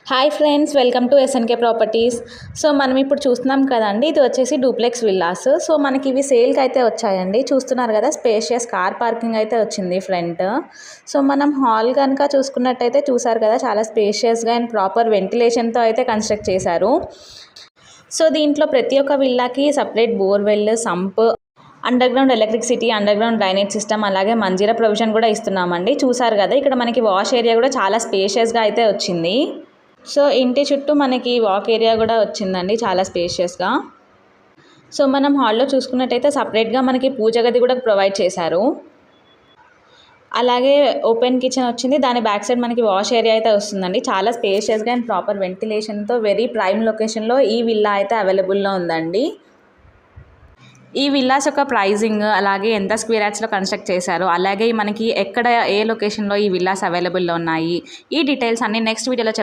Hi friends, welcome to SNK properties. So మనం ఇప్పుడు చూస్తున్నాం కదండి, ఇది వచ్చేసి డూప్లెక్స్ విల్లాస్. సో మనకి ఇవి సేల్కి అయితే వచ్చాయండి. చూస్తున్నారు కదా, స్పేషియస్ కార్ పార్కింగ్ అయితే వచ్చింది ఫ్రంట్. సో మనం హాల్ కనుక చూసుకున్నట్టయితే చూసారు కదా, చాలా స్పేషియస్గా అండ్ ప్రాపర్ వెంటిలేషన్తో అయితే కన్స్ట్రక్ట్ చేశారు. సో దీంట్లో ప్రతి ఒక్క విల్లాకి separate borewell, sump, underground electricity, underground drainage system, అలాగే మంజీరా ప్రొవిజన్ కూడా ఇస్తున్నామండి. చూసారు కదా, ఇక్కడ మనకి వాష్ ఏరియా కూడా చాలా స్పేషియస్గా అయితే వచ్చింది. సో ఇంటి చుట్టూ మనకి వాక్ ఏరియా కూడా వచ్చిందండి, చాలా స్పేషియస్గా. సో మనం హాల్లో చూసుకున్నట్టయితే సపరేట్గా మనకి పూజ గది కూడా ప్రొవైడ్ చేశారు. అలాగే ఓపెన్ కిచెన్ వచ్చింది, దాని బ్యాక్ సైడ్ మనకి వాష్ ఏరియా అయితే వస్తుందండి. చాలా స్పేషియస్గా అండ్ ప్రాపర్ వెంటిలేషన్తో వెరీ ప్రైమ్ లొకేషన్లో ఈ విల్లా అయితే అవైలబుల్లో ఉందండి. ఈ విల్లాస్ యొక్క ప్రైజింగ్, అలాగే ఎంత స్క్వేర్ యార్డ్స్లో కన్స్ట్రక్ట్ చేశారు, అలాగే మనకి ఎక్కడ ఏ లొకేషన్లో ఈ విల్లాస్ అవైలబుల్లో ఉన్నాయి, ఈ డీటెయిల్స్ అన్ని నెక్స్ట్ వీడియోలో